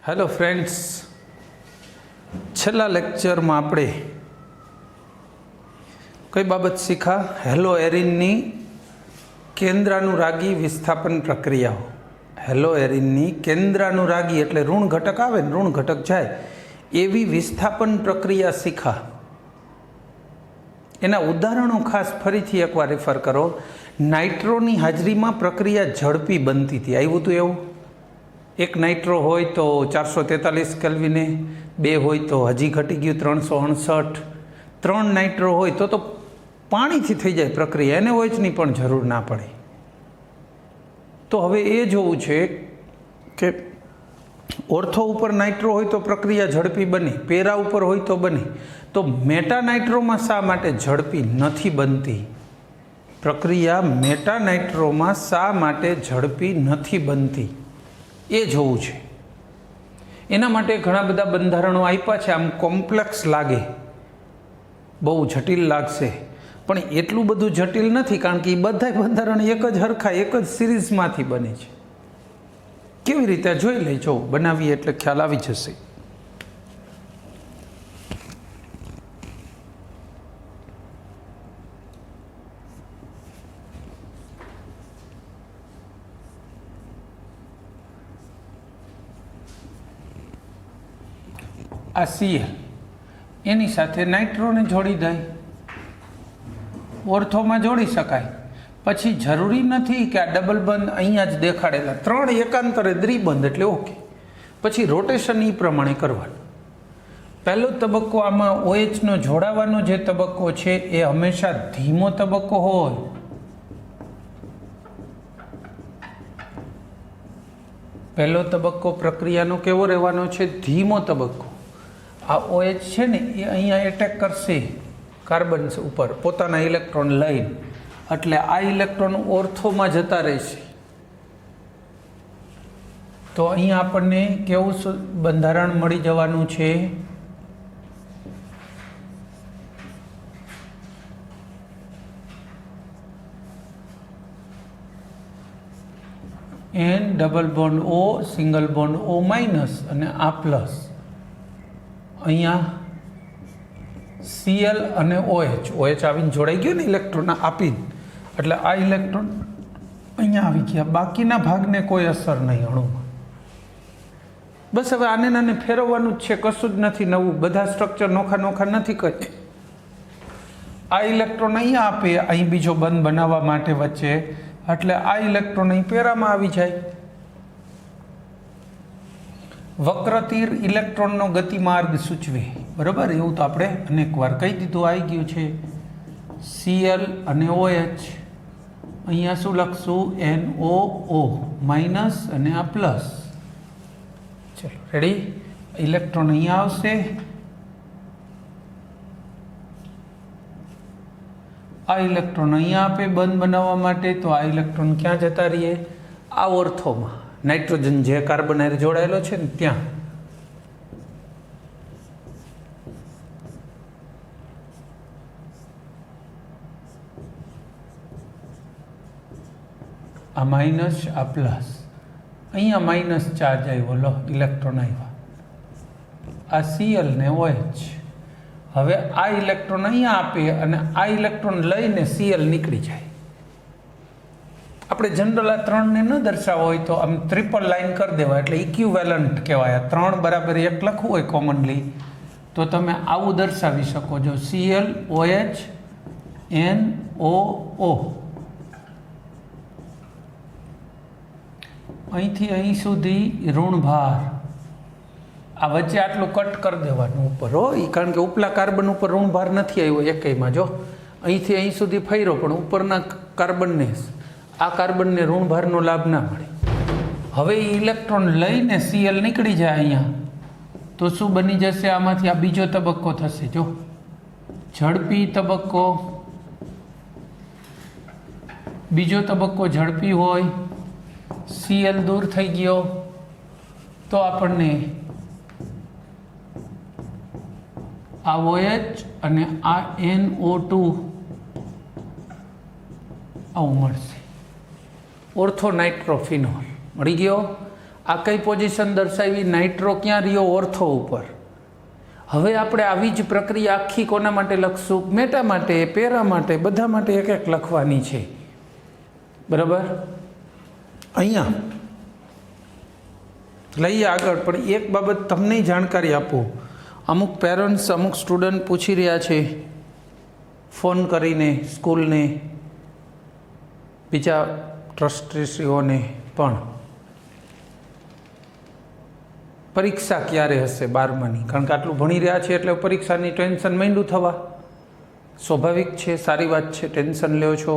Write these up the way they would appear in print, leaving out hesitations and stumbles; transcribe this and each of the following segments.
Hello friends, छेल्ला lecture में आपणे कई बाबत सीखा? हेलो एरिननी केंद्रानुरागी विस्थापन प्रक्रियाओं। हेलो एरिननी केंद्रानुरागी एटले ऋण घटक आवे ने ऋण घटक जाए एवी विस्थापन प्रक्रिया सीखा। एना उदाहरणों खास फरीथी एकवार रेफर करो। नाइट्रोनी हाजरी में प्रक्रिया झड़पी बनती थी। आव्युं तो एवुं एक नाइट्रो होय तो 443 केल्विने, बे होय तो हजी घटी गयुं 368, 3 नाइट्रो होय तो पाणीथी थई जाय प्रक्रिया, एने ओएचनी पण जरूर ना पड़े। तो हवे ए जोवुं छे के ओर्थो उपर नाइट्रो होय तो प्रक्रिया झड़पी बने, पेरा उपर होय तो बने। तो मेटा नाइट्रो में शा माटे झड़पी नथी बनती? प्रक्रिया मेटा नाइट्रो में शा माटे झड़पी नथी बनती ए जोवुं छे। एना माटे घणा बधा बंधारणो आप्या छे। आम कॉम्प्लेक्स लागे, बहु जटिल लागशे, पण एटલું બધું જટિલ નથી, કારણ કે એ બધા બંધારણ એક જ હરખા એક જ સિરીઝમાંથી બને છે। કેવી રીતે જોઈ લેજો, બનાવીએ એટલે ખ્યાલ આવી જશે। आ Cl एनी साथे नाइट्रोने जोड़ी दे, ओर्थो में जोड़ी शकाय। पछी जरूरी नहीं कि आ डबल बंध अहींया ज देखाड़ेला, 3 एकांतरे द्विबंध एटले ओके। पछी रोटेशन ई प्रमाणे करवानुं। पहलो तबक्को आमां OH नो जोड़ावानो जे तबक्को छे ए हमेशा धीमो तबक्को होय। पहलो तबक्को प्रक्रियानो केवो रहेवानो छे? धीमो तबक्को। आ OH छे ने ए अहींया एटेक करशे कार्बन ऊपर पोताना इलेक्ट्रॉन लईने, એટલે આ ઇલેક્ટ્રોન ઓર્થોમાં જતા રહેશે। તો અહીંયા આપણને કેવું બંધારણ મળી જવાનું છે? N double bond O single bond O minus અને આ પ્લસ, અહીંયા Cl અને OH આવીને જોડાઈ ગયો ને ઇલેક્ટ્રોન આપીને, એટલે આ ઇલેક્ટ્રોન અહીંયા આવી ગયા। બાકીના ભાગને કોઈ અસર નહીં અણુમાં। બસ હવે આને નાને ફેરવવાનું જ છે, કશું જ નથી નવું। બધા સ્ટ્રક્ચર નોખા નોખા નથી કરે। આ ઇલેક્ટ્રોન અહીંયા આપે અહીં બીજો બંધ બનાવવા માટે વચ્ચે, એટલે આ ઇલેક્ટ્રોન અહીં પેરામાં આવી જાય। વક્રતીર ઇલેક્ટ્રોનનો ગતિમાર્ગ સૂચવે, બરાબર? એવું તો આપણે અનેક વાર કહી દીધું, આવી ગયું છે। Cl અને OH અહીંયા શું લખશું? NOO માઇનસ અને આ પ્લસ। ચલો રેડી? ઇલેક્ટ્રોન અહીંયા આવશે, આ ઇલેક્ટ્રોન અહીંયા આપે બંધ બનાવવા માટે, તો આ ઇલેક્ટ્રોન ક્યાં જતા રહીએ? આ ઓર્થોમાં નાઇટ્રોજન જે કાર્બન હારે જોડાયેલો છે ને ત્યાં। आ माइनस आ प्लस, अहींया माइनस चार्ज आव्यो, लो इलेक्ट्रॉन आव्या। आ Cl ने OH, हवे आ इलेक्ट्रॉन अहींया आपे अने आ इलेक्ट्रॉन लईने Cl निकली जाए। આપણે જનરલ આ 3 ને ન દર્શાવો હોય તો આમ ટ્રિપલ લાઈન કરી દેવા, એટલે ઇક્વિવેલન્ટ કહેવાય। 3 બરાબર 1 લખવું હોય કોમનલી તો તમે આવું દર્શાવી શકો છો, Cl OH NOO। અહીંથી અહીં સુધી ઋણભાર, આ વચ્ચે આટલું કટ કરી દેવાનું ઉપર હો, કારણ કે ઉપલા કાર્બન ઉપર ઋણભાર નથી આવ્યો એકેયમાં। જો અહીંથી અહીં સુધી ફર્યો, પણ ઉપરના કાર્બનને આ કાર્બનને ઋણભારનો લાભ ના મળે। હવે એ ઇલેક્ટ્રોન લઈને Cl નીકળી જાય અહીંયા, તો શું બની જશે? આમાંથી આ બીજો તબક્કો થશે। જો ઝડપી તબક્કો, બીજો તબક્કો ઝડપી હોય, Cl દૂર થઈ ગયો તો આપણને આ OH અને આ NO2 આવું મળશે। ઓર્થોનાઇટ્રોફિનોલ મળી ગયો। આ કઈ પોઝિશન દર્શાવી? નાઇટ્રો ક્યાં રહ્યો? ઓર્થો ઉપર. હવે આપણે આવી જ પ્રક્રિયા આખી કોના માટે લખશું? મેટા માટે, પેરા માટે, બધા માટે એક એક લખવાની છે. બરાબર. અહીંયા લઈએ આગળ. પણ એક બાબત તમને જાણકારી આપું. અમુક પેરેન્ટ્સ, અમુક સ્ટુડન્ટ પૂછી રહ્યા છે ફોન કરીને સ્કૂલને, બીજા ટ્રસ્ટીશ્રીઓને પણ, પરીક્ષા ક્યારે હશે 12માની? કારણ કે આટલું ભણી રહ્યા છે એટલે પરીક્ષાની ટેન્શન માંડ્યું થવા સ્વાભાવિક છે. સારી વાત છે, ટેન્શન લ્યો છો.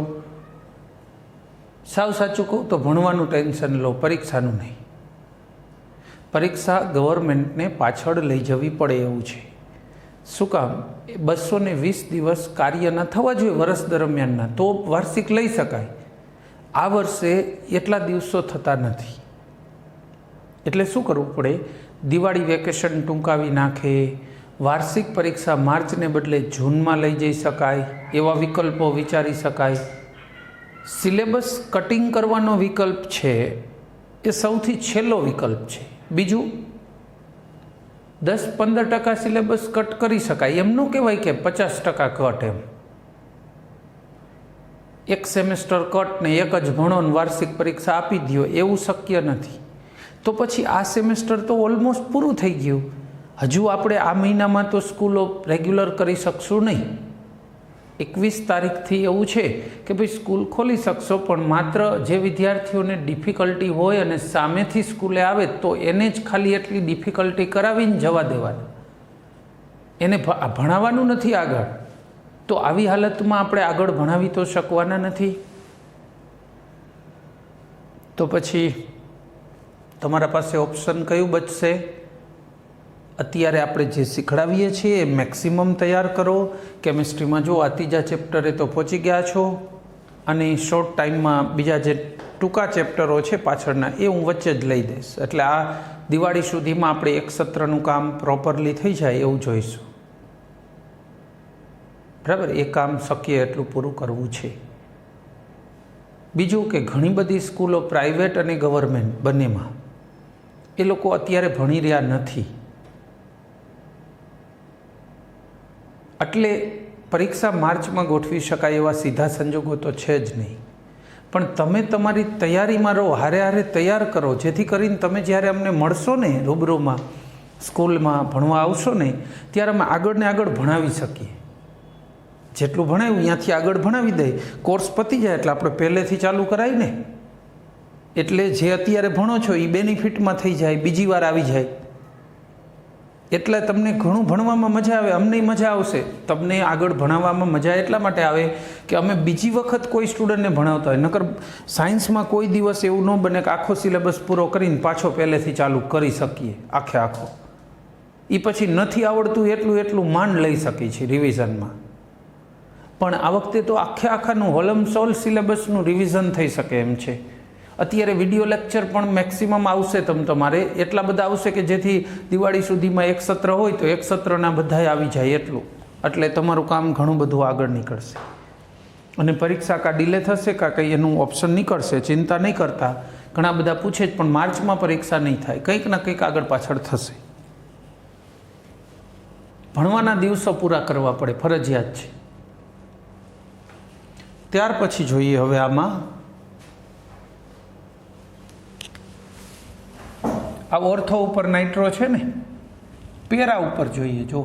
સાવ સાચું કહું તો ભણવાનું ટેન્શન લો, પરીક્ષાનું નહીં. પરીક્ષા ગવર્મેન્ટને પાછળ લઈ જવી પડે એવું છે. શું કામ? 220 દિવસ કાર્ય ન થવા જોઈએ વર્ષ દરમિયાનના, તો વાર્ષિક લઈ શકાય. આ વર્ષે એટલા દિવસો થતા નથી. એટલે શું કરવું પડે? દિવાળી વેકેશન ટૂંકાવી નાખે, વાર્ષિક પરીક્ષા માર્ચને બદલે જૂનમાં લઈ જઈ શકાય, એવા વિકલ્પો વિચારી શકાય. સિલેબસ કટિંગ કરવાનો વિકલ્પ છે એ સૌથી છેલ્લો વિકલ્પ છે. બીજું 10-15% સિલેબસ કટ કરી શકાય. એમ ન કહેવાય કે 50% કટ. એમ એક સેમેસ્ટર કટ ને એક જ ભણો ને વાર્ષિક પરીક્ષા આપી દો, એવું શક્ય નથી. તો પછી આ સેમેસ્ટર તો ઓલમોસ્ટ પૂરું થઈ ગયું. હજુ આપણે આ મહિનામાં તો સ્કૂલો રેગ્યુલર કરી શકશું નહીં. 21 તારીખથી એવું છે કે ભાઈ સ્કૂલ ખોલી શકશો, પણ માત્ર જે વિદ્યાર્થીઓને ડિફિકલ્ટી હોય અને સામેથી સ્કૂલે આવે તો એને જ ખાલી એટલી ડિફિકલ્ટી કરાવીને જવા દેવાના, એને ભણાવવાનું નથી આગળ. તો આવી હાલતમાં આપણે આગળ ભણાવી તો શકવાના નથી. તો પછી તમારા પાસે ઓપ્શન કયું બચશે? અત્યારે આપણે જે શીખડાવીએ છીએ એ મેક્સિમમ તૈયાર કરો. કેમિસ્ટ્રીમાં જો આ 3જા ચેપ્ટરે તો પહોંચી ગયા છો, અને શોર્ટ ટાઈમમાં બીજા જે ટૂંકા ચેપ્ટરો છે પાછળના એ હું વચ્ચે જ લઈ દઈશ. એટલે આ દિવાળી સુધીમાં આપણે એક સત્રનું કામ પ્રોપરલી થઈ જાય એવું જોઈશું. બરાબર. એ કામ શક્ય એટલું પૂરું કરવું છે. બીજું કે ઘણી બધી સ્કૂલો પ્રાઇવેટ અને ગવર્મેન્ટ બંનેમાં એ લોકો અત્યારે ભણી રહ્યા નથી. એટલે પરીક્ષા માર્ચમાં ગોઠવી શકાય એવા સીધા સંજોગો તો છે જ નહીં. પણ તમે તમારી તૈયારીમાં રહો, હારે હારે તૈયાર કરો, જેથી કરીને તમે જ્યારે અમને મળશો ને રૂબરૂમાં, સ્કૂલમાં ભણવા આવશો ને, ત્યારે અમે આગળ ને આગળ ભણાવી શકીએ. જેટલું ભણાવ્યું ત્યાંથી આગળ ભણાવી દઈએ. કોર્સ પતી જાય એટલે આપણે પહેલેથી ચાલુ કરાય ને, એટલે જે અત્યારે ભણો છો એ બેનિફિટમાં થઈ જાય, બીજી વાર આવી જાય. એટલે તમને ઘણું ભણવામાં મજા આવે, અમને મજા આવશે. તમને આગળ ભણાવવામાં મજા એટલા માટે આવે કે અમે બીજી વખત કોઈ સ્ટુડન્ટને ભણાવતા હોય. નકર સાયન્સમાં કોઈ દિવસ એવું ન બને કે આખો સિલેબસ પૂરો કરીને પાછો પહેલેથી ચાલુ કરી શકીએ આખો. એ પછી નથી આવડતું એટલું માંડ લઈ શકીએ છીએ રિવિઝનમાં. પણ આ વખતે તો આખાનું હોલમ સોલ સિલેબસનું રિવિઝન થઈ શકે એમ છે. અત્યારે વિડીયો લેક્ચર પણ મેક્સિમમ આવશે. તમારે એટલા બધા આવશે કે જેથી દિવાળી સુધીમાં એક સત્ર હોય તો એક સત્રના બધાએ આવી જાય એટલું. એટલે તમારું કામ ઘણું બધું આગળ નીકળશે. અને પરીક્ષા કાં ડિલે થશે કાં કંઈ એનું ઓપ્શન નીકળશે, ચિંતા નહીં કરતા. ઘણા બધા પૂછે જ, પણ માર્ચમાં પરીક્ષા નહીં થાય, કંઈક ના કંઈક આગળ પાછળ થશે. ભણવાના દિવસો પૂરા કરવા પડે, ફરજિયાત છે. ત્યાર પછી જોઈએ હવે આમાં આ ઓર્થો ઉપર નાઇટ્રો છે ને, પેરા ઉપર જોઈએ. જો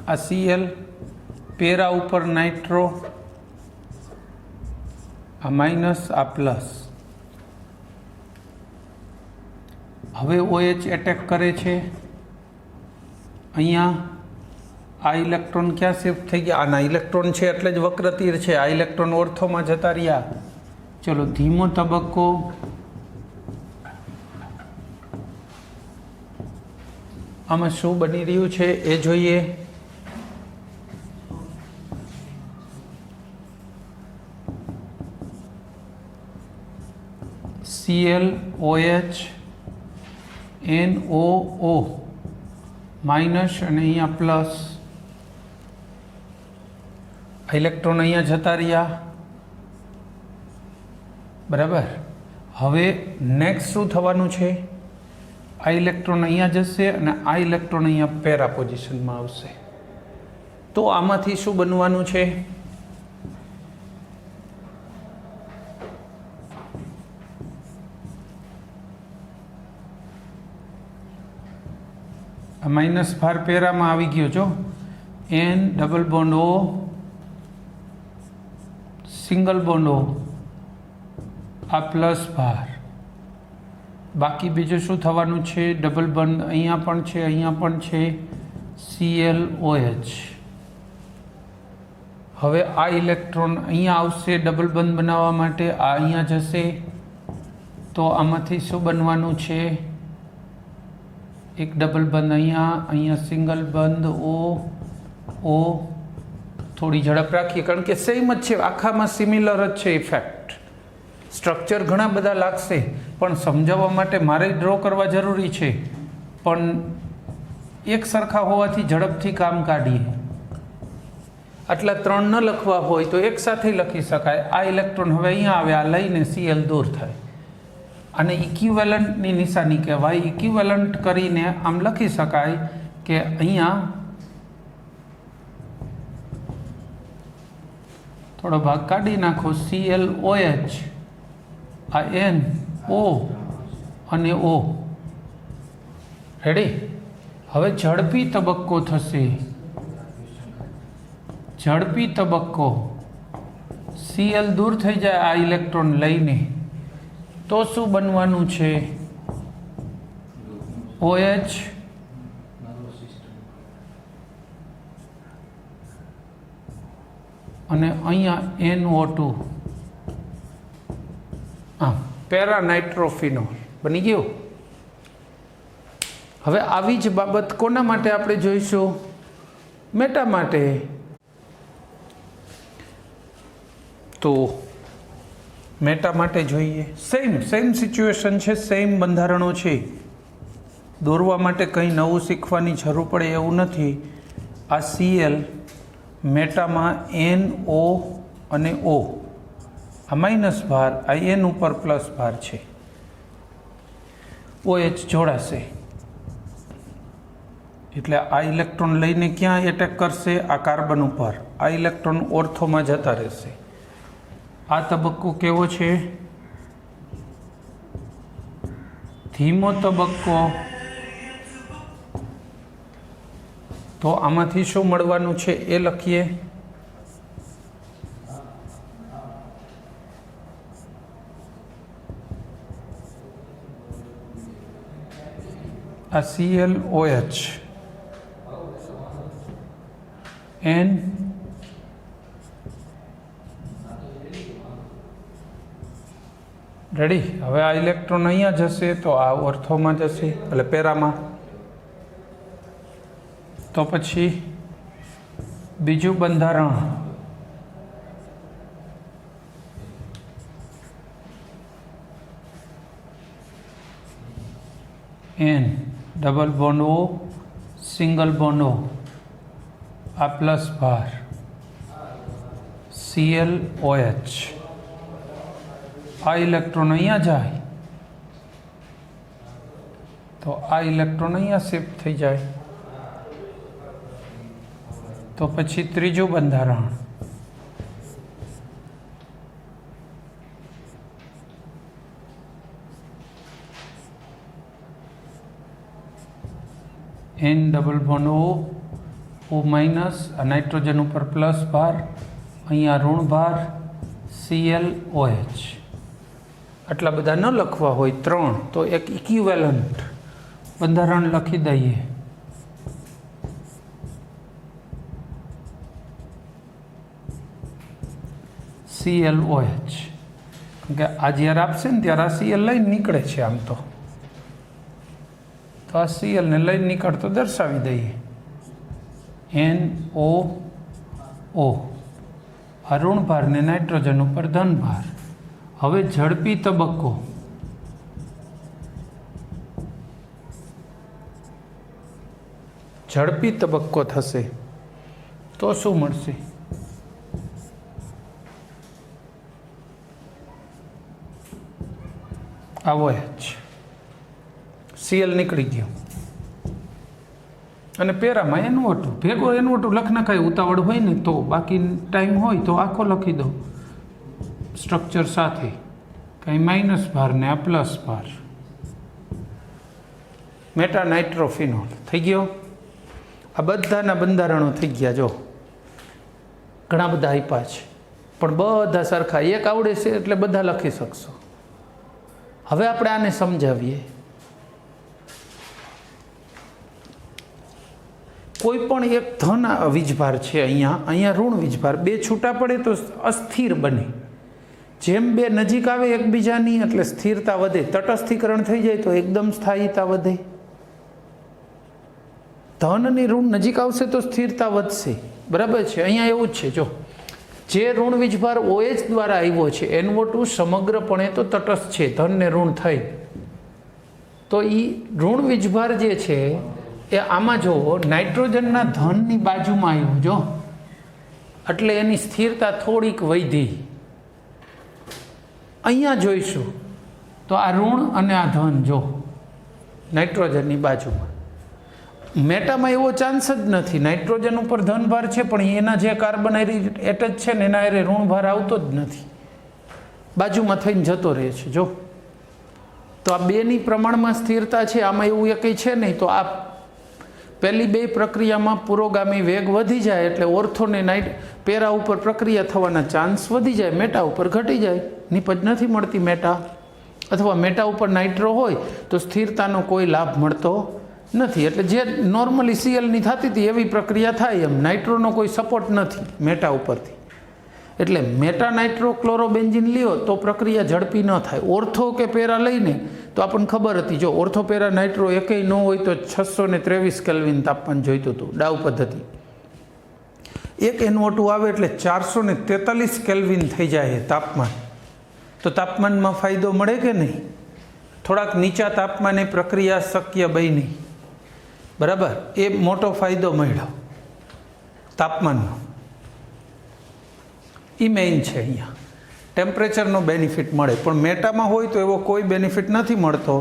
આ Cl, પેરા ઉપર નાઇટ્રો, આ માઇનસ, આ પ્લસ. હવે OH એટેક કરે છે. અહીંયા આ ઇલેક્ટ્રોન ક્યાં શિફ્ટ થઈ ગયા? આના ઇલેક્ટ્રોન છે એટલે જ વક્રતીર છે. આ ઇલેક્ટ્રોન ઓર્થોમાં જતા રહ્યા. ચલો ધીમો તબક્કો, આમાં શું બની રહ્યું છે એ જોઈએ. Cl OH NOO માઇનસ અને અહીંયા પ્લસ. ઇલેક્ટ્રોન અહીંયા જતા રહ્યા. બરાબર. હવે નેક્સ્ટ શું થવાનું છે? આ ઇલેક્ટ્રોન અહીંયા જશે અને આ ઇલેક્ટ્રોન અહીંયા પેરા પોઝિશનમાં આવશે. તો આમાંથી શું બનવાનું છે? આ માઇનસ ભાર પેરામાં આવી ગયો જો. N double bond O single bond O આ પ્લસ ભાર. બાકી બીજું શું થવાનું છે? ડબલ બોન્ડ અહીંયા પણ છે, અહીંયા પણ છે, ClOH. હવે આ ઇલેક્ટ્રોન અહીંયા આવશે ડબલ બંધ બનાવવા માટે, આ અહીંયા જશે. તો આમાંથી શું બનવાનું છે? એક ડબલ બંધ અહીંયા, અહીંયા સિંગલ બંધ ઓ. થોડી ઝડપ રાખીએ કારણ કે સેમ જ છે, આખામાં સિમિલર જ છે ઇફેક્ટ. સ્ટ્રક્ચર ઘણા બધા લાગશે પણ સમજાવવા માટે મારે ડ્રો કરવા જરૂરી છે. પણ એક સરખા હોવાથી ઝડપથી કામ કાઢીએ. આટલા 3 ન લખવા હોય તો એક સાથે લખી શકાય. આ ઇલેક્ટ્રોન હવે અહીંયા આવે, આ લઈને Cl દૂર થાય. આને ઇક્વિવેલન્ટની નિશાની કહેવાય. ઇક્વિવેલન્ટ કરીને આમ લખી શકાય કે અહીંયા થોડો ભાગ કાઢી નાખો, ClOH, આ N O અને O. રેડી? હવે ઝડપી તબક્કો થશે. ઝડપી તબક્કો Cl દૂર થઈ જાય આ ઇલેક્ટ્રોન લઈને, તો શું બનવાનું છે? OH અને અહીંયા NO2. પેરા નાઇટ્રોફિનોલ બની ગયું. હવે આવી જ બાબત કોના માટે આપણે જોઈશું? મેટા માટે. તો મેટા માટે જોઈએ. સેમ સિચ્યુએશન છે, સેમ બંધારણો છે. દોરવા માટે કંઈ નવું શીખવાની જરૂર પડે એવું નથી. આ Cl મેટામાં NO અને O, આ માઇનસ ભાર, આ N ઉપર પ્લસ ભાર છે. OH જોડાશે એટલે આ ઇલેક્ટ્રોન લઈને ક્યાં એટેક કરશે? આ કાર્બન ઉપર. આ ઇલેક્ટ્રોન ઓર્થોમાં જતા રહેશે. આ તબક્કો કેવો છે? ધીમો તબક્કો. તો આમાંથી શું મળવાનું છે એ લખીએ. આ ClOH N રેડી. હવે આ ઇલેક્ટ્રોન અહીંયા જશે તો આ ઓર્થોમાં જશે, એટલે પેરામાં. તો પછી બીજું બંધારણ N double bond O single bond O, આ પ્લસ ભાર, ClOH. આ ઇલેક્ટ્રોન અહીંયા જાય તો આ ઇલેક્ટ્રોન અહીંયા શિફ્ટ થઈ જાય. તો પછી ત્રીજું બંધારણ N double bond O minus, આ નાઇટ્રોજન ઉપર પ્લસ ભાર, અહીંયા ઋણ ભાર, ClOH. આટલા બધા ન લખવા હોય 3 તો એક ઇક્વિવેલન્ટ બંધારણ લખી દઈએ. ClOH. કારણ કે આ જ્યારે આપશે ને ત્યારે આ Cl લઈને નીકળે છે. આમ તો આ Cl ને લઈને નીકળતો દર્શાવી દઈએ. NO આ ઋણ ભાર ને નાઇટ્રોજન ઉપર ધન ભાર. હવે ઝડપી તબક્કો. ઝડપી તબક્કો થશે તો શું મળશે? આવો એચ, સીએલ નીકળી ગયો અને પેરામાં NO2 ભેગો NO2 લખ નખાય ઉતાવળ હોય ને તો, બાકી ટાઈમ હોય તો આખો લખી દો સ્ટ્રક્ચર સાથે, કાંઈ માઇનસ ભાર ને આ પ્લસ ભાર. મેટા નાઇટ્રોફિનોલ થઈ ગયો. આ બધાના બંધારણો થઈ ગયા. જો ઘણા બધા આપ્યા છે પણ બધા સરખા, એક આવડે છે એટલે બધા લખી શકશો. હવે આપણે આને સમજાવીએ. કોઈ પણ એક ધન વીજભાર છે, અહીંયા ઋણ વીજભાર, બે છૂટા પડે તો અસ્થિર બને. જેમ બે નજીક આવે એકબીજાની એટલે સ્થિરતા વધે. તટસ્થીકરણ થઈ જાય તો એકદમ સ્થાયીતા વધે. ધન અને ઋણ નજીક આવશે તો સ્થિરતા વધશે. બરાબર છે. અહીંયા એવું જ છે. જો જે ઋણ વીજભાર OH દ્વારા આવ્યો છે, NO2 સમગ્રપણે તો તટસ્થ છે, ધન ને ઋણ થઈ, તો એ ઋણ વીજભાર જે છે એ આમાં જુઓ નાઇટ્રોજનના ધનની બાજુમાં આવ્યું જો, એટલે એની સ્થિરતા થોડીક વધી. અહીંયા જોઈશું તો આ ઋણ અને આ ધન જો નાઇટ્રોજનની બાજુમાં. મેટામાં એવો ચાન્સ જ નથી. નાઇટ્રોજન ઉપર ધનભાર છે પણ એના જે કાર્બન એટચ છે ને એના એ ઋણભાર આવતો જ નથી, બાજુમાં થઈને જતો રહે છે. જો તો આ બેની પ્રમાણમાં સ્થિરતા છે, આમાં એવું કંઈ છે નહીં. તો આ પહેલી બે પ્રક્રિયામાં પુરોગામી વેગ વધી જાય એટલે ઓર્થોને પેરા ઉપર પ્રક્રિયા થવાના ચાન્સ વધી જાય, મેટા ઉપર ઘટી જાય. નીપજ નથી મળતી મેટા, અથવા મેટા ઉપર નાઇટ્રો હોય તો સ્થિરતાનો કોઈ લાભ મળતો નથી. એટલે જે નોર્મલી સીએલની થતી હતી એવી પ્રક્રિયા થાય એમ. નાઇટ્રોનો કોઈ સપોર્ટ નથી મેટા ઉપરથી. એટલે મેટા નાઇટ્રો ક્લોરોબેન્ઝિન લ્યો તો પ્રક્રિયા ઝડપી ન થાય. ઓર્થો કે પેરા લઈને તો આપણને ખબર હતી, જો ઓર્થો પેરા નાઇટ્રો એકેય ન હોય તો 623 કેલ્વિન તાપમાન જોઈતું હતું ડાઉ પદ્ધતિ. એક NO2 આવે એટલે 443 કેલ્વિન થઈ જાય તાપમાન. તો તાપમાનમાં ફાયદો મળે કે નહીં? થોડાક નીચા તાપમાને પ્રક્રિયા શક્ય બની. બરાબર, એ મોટો ફાયદો મળ્યો તાપમાનનો. એ મેઇન છે. અહીંયા ટેમ્પરેચરનો બેનિફિટ મળે, પણ મેટામાં હોય તો એવો કોઈ બેનિફિટ નથી મળતો.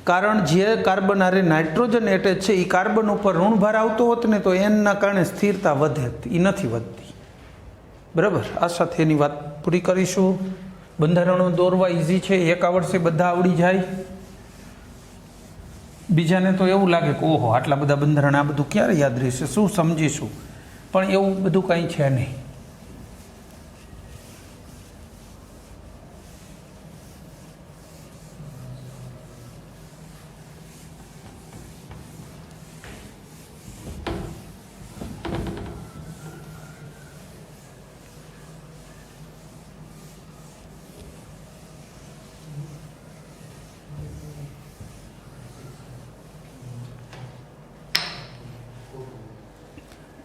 કારણ જે કાર્બન હારે નાઇટ્રોજન એટેચ છે એ કાર્બન ઉપર ઋણભાર આવતો હોત ને તો એના કારણે સ્થિરતા વધે, એ નથી વધતી. બરાબર, આ સાથે એની વાત પૂરી કરીશું. બંધારણો દોરવા ઇઝી છે, એક આવડશે બધા આવડી જાય. બીજાને તો એવું લાગે કે ઓહો આટલા બધા બંધારણ, આ બધું ક્યારે યાદ રહેશે, શું સમજીશું? પણ એવું બધું કંઈ છે નહીં.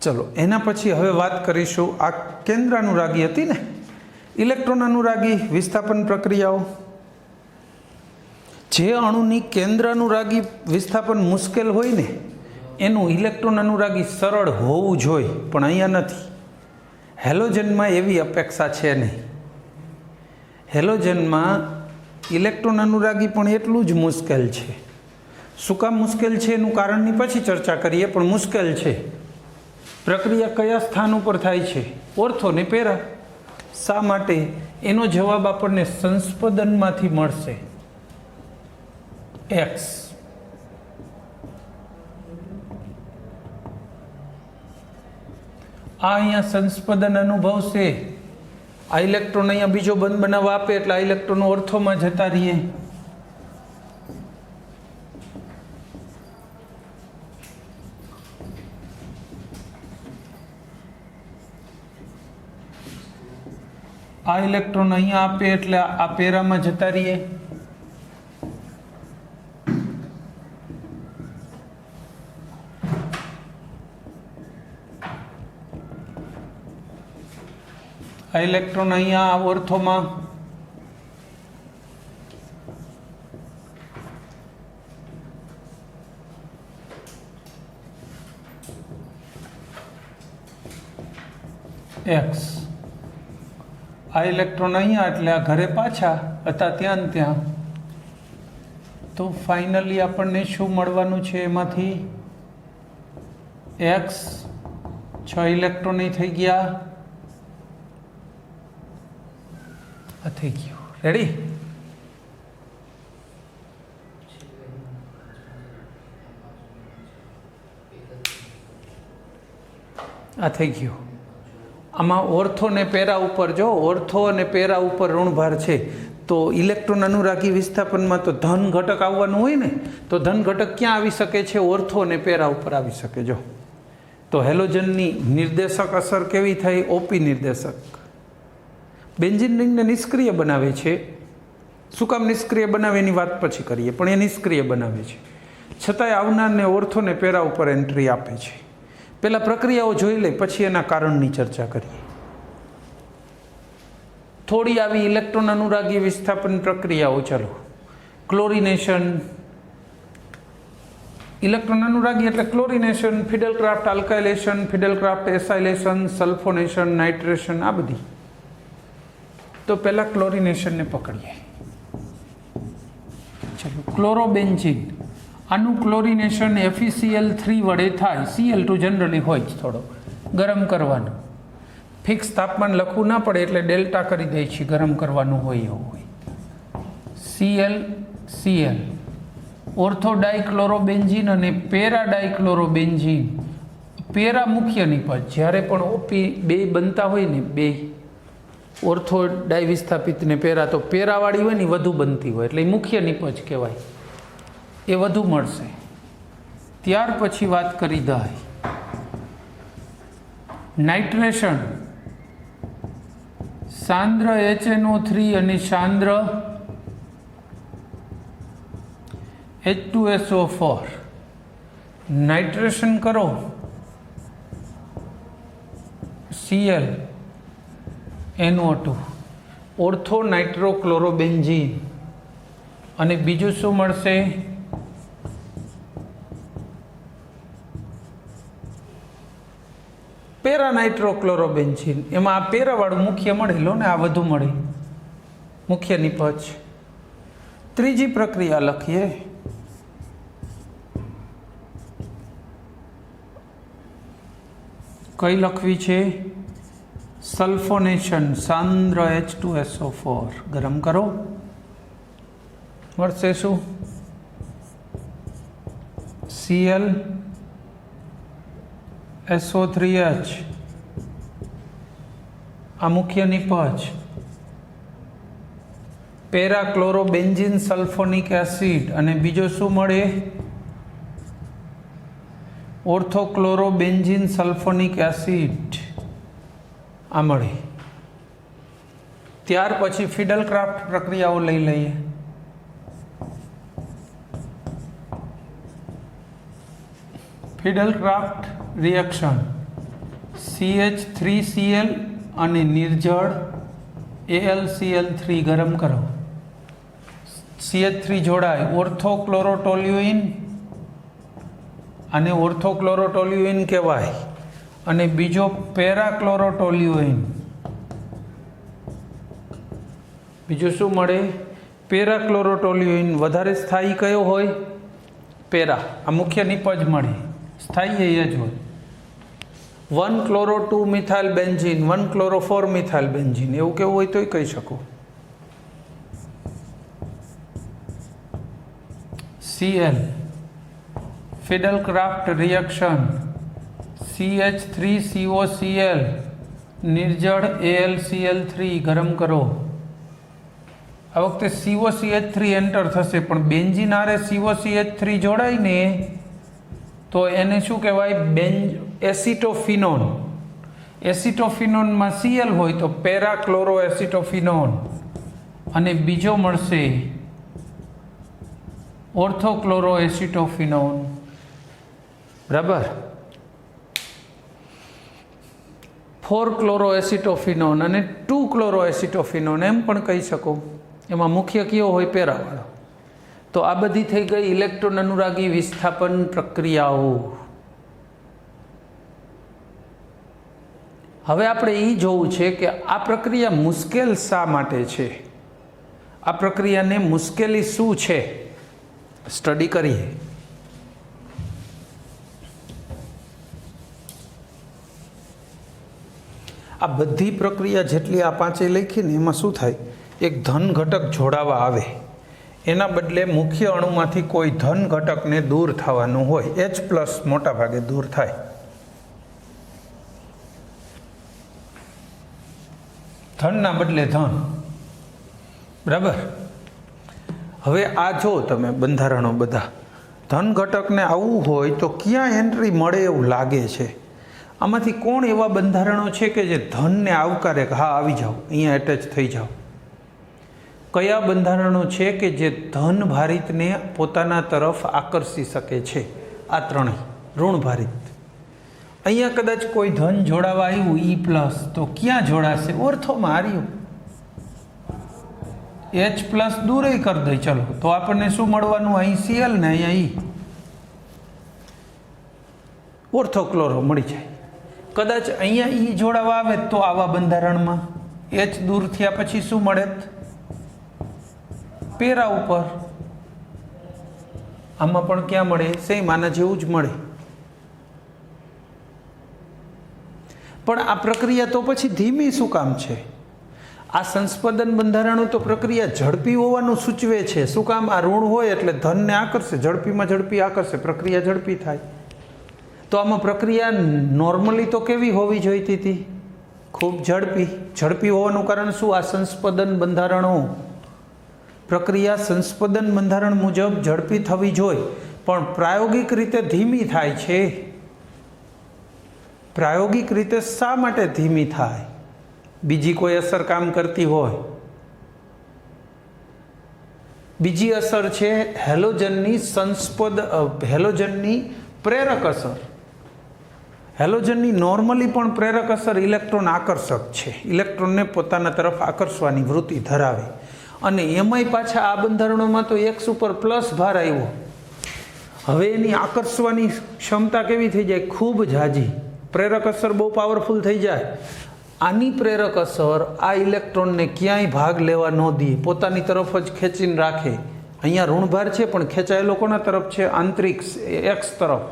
ચલો એના પછી હવે વાત કરીશું. આ કેન્દ્ર અનુરાગી હતી ને, ઇલેક્ટ્રોન અનુરાગી વિસ્થાપન પ્રક્રિયાઓ. જે અણુની કેન્દ્ર અનુરાગી વિસ્થાપન મુશ્કેલ હોય ને એનું ઇલેક્ટ્રોન અનુરાગી સરળ હોવું જોઈએ, પણ અહીંયા નથી. હેલોજનમાં એવી અપેક્ષા છે નહીં. હેલોજનમાં ઇલેક્ટ્રોન અનુરાગી પણ એટલું જ મુશ્કેલ છે. શું કામ મુશ્કેલ છે એનું કારણની પછી ચર્ચા કરીએ, પણ મુશ્કેલ છે. પ્રક્રિયા કયા સ્થાન ઉપર થાય છે? ઓર્થો ને પેરા. શા માટે? એનો જવાબ આપણને સંસ્પદનમાંથી મળશે. એક્સ. આ અહીંયા સંસ્પદન અનુભવશે. આ ઇલેક્ટ્રોન અહીંયા બીજો બંધ બનાવવા આપે એટલે આ ઇલેક્ટ્રોન ઓર્થોમાં જતા રહીએ. આ ઇલેક્ટ્રોન અહીંયા આપે એટલે આ પેરામાં જતા રહીએ. આ ઇલેક્ટ્રોન અહીંયા ઓર્થોમાં. એક્સ. આ ઇલેક્ટ્રોન અહીંયા એટલે આ ઘરે પાછા હતા ત્યાં ને ત્યાં. તો ફાઇનલી આપણને શું મળવાનું છે એમાંથી x 6 ઇલેક્ટ્રોન થઈ ગયા. આ થઈ ગયું. રેડી? આ થઈ ગયું. આમાં ઓર્થો ને પેરા ઉપર જો ઓર્થો અને પેરા ઉપર ઋણભાર છે તો ઇલેક્ટ્રોન અનુરાગી વિસ્થાપનમાં તો ધન ઘટક આવવાનું હોય ને, તો ધન ઘટક ક્યાં આવી શકે છે? ઓર્થો અને પેરા ઉપર આવી શકે. જો તો હેલોજનની નિર્દેશક અસર કેવી થઈ? ઓપી નિર્દેશક. બેન્ઝીન રિંગને નિષ્ક્રિય બનાવે છે. શું કામ નિષ્ક્રિય બનાવે એની વાત પછી કરીએ, પણ એ નિષ્ક્રિય બનાવે છે છતાંય આવનારને ઓર્થો ને પેરા ઉપર એન્ટ્રી આપે છે. પહેલાં પ્રક્રિયાઓ જોઈ લે, પછી એના કારણની ચર્ચા કરીએ. થોડી આવી ઇલેક્ટ્રોન અનુરાગી વિસ્થાપન પ્રક્રિયાઓ. ચલો, ક્લોરિનેશન. ઇલેક્ટ્રોન અનુરાગી એટલે chlorination, Friedel Crafts alkylation, Friedel Crafts acylation, sulphonation, nitration, આ બધી. તો પહેલાં ક્લોરિનેશનને પકડીએ. ચલો, ક્લોરોબેન્ઝીન. આનું ક્લોરિનેશન FeCl3 વડે થાય. Cl2 જનરલી હોય જ થોડો. ગરમ કરવાનું, ફિક્સ તાપમાન લખવું ના પડે એટલે ડેલ્ટા કરી દે છે. ગરમ કરવાનું હોય એવું હોય. Cl ઓર્થો ડાયક્લોરોબેન્ઝીન અને પેરા ડાયક્લોરોબેન્ઝીન. પેરા મુખ્ય નિપજ. જ્યારે પણ ઓપી બે બનતા હોય ને, બે ઓર્થો ડાય વિસ્થાપિત ને પેરા, તો પેરાવાળી હોય ને વધુ બનતી હોય એટલે એ મુખ્ય નિપજ કહેવાય. એ વધુ મળશે. ત્યાર પછી વાત કરી દાય નાઇટ્રેશન. સાંદ્ર HNO3 અને સાંદ્ર H2SO4. નાઇટ્રેશન કરો ClNO2 ઓર્થો નાઇટ્રોક્લોરોબેન્ઝીન. અને બીજું શું મળશે? પેરા નાઇટ્રોક્લોરોબેન્ઝીન. એમાં આ પેરાવાળું મુખ્ય મળેલો ને આ વધુ મળે, મુખ્ય નિપજ. ત્રીજી પ્રક્રિયા લખીએ. કઈ લખવી છે? સલ્ફોનેશન. સાંદ્ર H2SO4 ગરમ કરો. મળશે શું? ClSO3H. આ મુખ્ય નિપજ. પેરાક્લોરોબેન્ઝીન સલ્ફોનિક એસિડ. અને બીજો શું મળે? ઓર્થોક્લોરોબેન્ઝીન સલ્ફોનિક એસિડ. આ મળે. ત્યાર પછી ફિડલક્રાફ્ટ પ્રક્રિયાઓ લઈ લઈએ. ફિડલક્રાફ્ટ રિએક્શન. CH3Cl અને નિર્જળ AlCl3 ગરમ કરો. CH3 જોડાય. ઓર્થોક્લોરોટોલ્યુઇન અને ઓર્થોક્લોરોટોલ્યુઇન કહેવાય. અને બીજો પેરાક્લોરોટોલ્યુઇન. બીજું શું મળે? પેરાક્લોરોટોલ્યુઇન. વધારે સ્થાયી કયો હોય? પેરા. આ મુખ્ય નિપજ મળે. સ્થાયી એ જ હોય. 1-chloro 2-મિથાઇલ benzene, 1-chloro 4-મિથાઇલ benzene. એવું કેવું હોય તોય કહી શકો. Cl ફિડલક્રાફ્ટ reaction. CH3COCl નિર્જળ AlCl3 ગરમ કરો. આ વખતે COCH3 એન્ટર થશે, પણ બેન્ઝીન આરે COCH3 જોડાય ને તો એને શું કહેવાય? એસિટોફિનોન. એસિટોફિનોનમાં Cl હોય તો પેરાક્લોરો એસિટોફિનોન. અને બીજો મળશે ઓર્થોક્લોરો એસિટોફિનોન. બરાબર. 4-ક્લોરો એસિટોફિનોન અને 2-ક્લોરો એસિટોફિનોન એમ પણ કહી શકો. એમાં મુખ્ય કયો હોય? પેરાવાળો. તો આ બધી થઈ ગઈ ઇલેક્ટ્રોન અનુરાગી વિસ્થાપન પ્રક્રિયાઓ. હવે આપણે એ જોવું છે કે આ પ્રક્રિયા મુશ્કેલ શા માટે છે? આ પ્રક્રિયાને મુશ્કેલી શું છે? સ્ટડી કરીએ. આ બધી પ્રક્રિયા જેટલી આ પાંચે લખી ને એમાં શું થાય, એક ધન ઘટક જોડાવા આવે, એના બદલે મુખ્ય અણુમાંથી કોઈ ધન ઘટકને દૂર થવાનું હોય, H+ મોટા ભાગે દૂર થાય. ધનના બદલે ધન, બરાબર. હવે આ જો તમે બંધારણો બધા ધન ઘટકને આવવું હોય તો ક્યાં એન્ટ્રી મળે એવું લાગે છે? આમાંથી કોણ એવા બંધારણો છે કે જે ધનને આવકારે કે હા આવી જાઓ, અહીંયા એટેચ થઈ જાઓ? કયા બંધારણો છે કે જે ધન ભારિતને પોતાના તરફ આકર્ષી શકે છે? આ ત્રણેય ઋણભારિત. અહીંયા કદાચ કોઈ ધન જોડાવા આવ્યું E+, તો ક્યાં જોડાશે? ઓર્થોમાં હાર્યું. H+ દૂર કરી દઈ, ચલો તો આપણને શું મળવાનું? અહીં Cl ને અહીંયા ઓર્થોક્લોરો મળી જાય. કદાચ અહીંયા E જોડાવા આવે તો આવા બંધારણમાં H દૂર થયા પછી શું મળે? પેરા ઉપર. આમાં પણ ક્યાં મળે? સેમ આના જેવું જ મળે. પણ આ પ્રક્રિયા તો પછી ધીમી શું કામ છે? આ સંસ્પદન બંધારણો તો પ્રક્રિયા ઝડપી હોવાનું સૂચવે છે. શું કામ? આ ઋણ હોય એટલે ધનને આકર્ષે, ઝડપીમાં ઝડપી આકર્ષે, પ્રક્રિયા ઝડપી થાય. તો આમાં પ્રક્રિયા નોર્મલી તો કેવી હોવી જોઈતી હતી? ખૂબ ઝડપી. ઝડપી હોવાનું કારણ શું? આ સંસ્પદન બંધારણો, પ્રક્રિયા સંસ્પદન બંધારણ મુજબ ઝડપી થવી જોઈએ, પણ પ્રાયોગિક રીતે ધીમી થાય છે. પ્રાયોગિક રીતે શા માટે ધીમી થાય? બીજી કોઈ અસર કામ કરતી હોય. બીજી અસર છે હેલોજનની હેલોજનની પ્રેરક અસર. હેલોજનની નોર્મલી પણ પ્રેરક અસર ઇલેક્ટ્રોન આકર્ષક છે, ઇલેક્ટ્રોનને પોતાના તરફ આકર્ષવાની વૃત્તિ ધરાવે. અને એમાંય પાછા આ બંધારણોમાં તો X ઉપર પ્લસ ભાર આવ્યો. હવે એની આકર્ષવાની ક્ષમતા કેવી થઈ જાય? ખૂબ ઝાઝી. પ્રેરક અસર બહુ પાવરફુલ થઈ જાય. આની પ્રેરક અસર આ ઇલેક્ટ્રોનને ક્યાંય ભાગ લેવા ન દે, પોતાની તરફ જ ખેંચીને રાખે. અહીંયા ઋણભાર છે પણ ખેંચાયેલો કોના તરફ છે? આંતરિક X તરફ.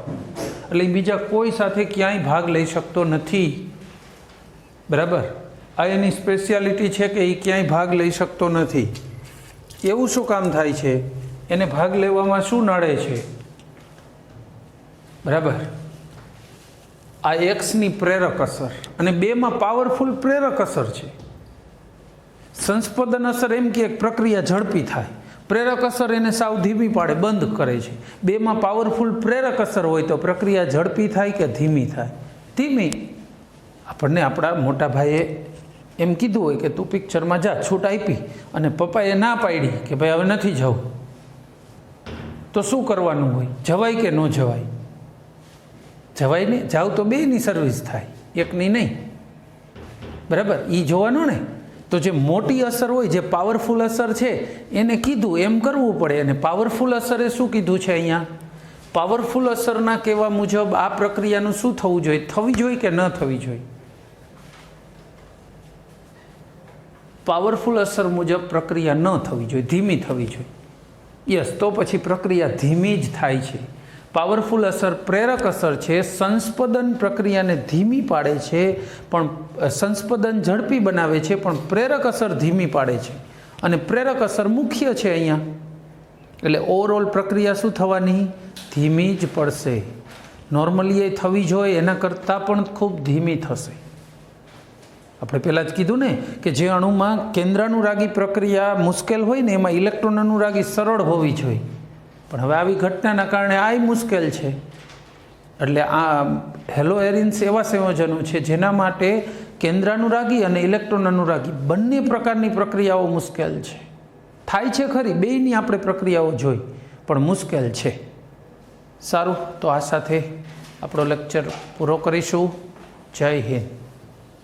એટલે બીજા કોઈ સાથે ક્યાંય ભાગ લઈ શકતો નથી, બરાબર. આ એની સ્પેશિયાલિટી છે કે એ ક્યાંય ભાગ લઈ શકતો નથી. એવું શું કામ થાય છે? એને ભાગ લેવામાં શું નડે છે? બરાબર, આ Xની પ્રેરક અસર અને બેમાં પાવરફુલ પ્રેરક અસર છે. સંસ્પદન અસર એમ કે પ્રક્રિયા ઝડપી થાય, પ્રેરક અસર એને સાવ ધીમી પાડે, બંધ કરે છે. બેમાં પાવરફુલ પ્રેરક અસર હોય તો પ્રક્રિયા ઝડપી થાય કે ધીમી થાય? ધીમી. આપણને આપણા મોટા ભાઈએ એમ કીધું હોય કે તું પિક્ચરમાં જા, છૂટ આપી અને પપ્પાએ ના પાડી કે ભાઈ હવે નથી જવું, તો શું કરવાનું હોય? જવાય કે ન જવાય? જવાય ને. જાવ તો બેયની સર્વિસ થાય, એકની નહીં, બરાબર. એ જોવાનું ને. તો જે મોટી અસર હોય, જે પાવરફુલ અસર છે, એને કીધું એમ કરવું પડે. અને પાવરફુલ અસરે શું કીધું છે અહીંયા? પાવરફુલ અસરના કહેવા મુજબ આ પ્રક્રિયાનું શું થવું જોઈએ? થવી જોઈએ કે ન થવી જોઈએ? પાવરફુલ અસર મુજબ પ્રક્રિયા ન થવી જોઈએ, ધીમી થવી જોઈએ. યસ, તો પછી પ્રક્રિયા ધીમી જ થાય છે. પાવરફુલ અસર પ્રેરક અસર છે, સંસ્પદન પ્રક્રિયાને ધીમી પાડે છે, પણ સંસ્પદન ઝડપી બનાવે છે, પણ પ્રેરક અસર ધીમી પાડે છે. અને પ્રેરક અસર મુખ્ય છે અહીંયા. એટલે ઓવરઓલ પ્રક્રિયા શું થવાની? ધીમી જ પડશે. નોર્મલી એ થવી જોઈએ એના કરતાં પણ ખૂબ ધીમી થશે. આપણે પહેલાં જ કીધું ને કે જે અણુમાં કેન્દ્રાનુરાગી પ્રક્રિયા મુશ્કેલ હોય ને એમાં ઇલેક્ટ્રોન અનુરાગી સરળ હોવી જોઈએ. પણ હવે આવી ઘટનાના કારણે આ મુશ્કેલ છે. એટલે આ હેલો એરિન્સ એવા સંયોજનો છે જેના માટે કેન્દ્રાનુરાગી અને ઇલેક્ટ્રોન અનુરાગી બંને પ્રકારની પ્રક્રિયાઓ મુશ્કેલ છે. થાય છે ખરી, બેયની આપણે પ્રક્રિયાઓ જોઈ, પણ મુશ્કેલ છે. સારું, તો આ સાથે આપણો લેક્ચર પૂરો કરીશું. જય હિન્દ.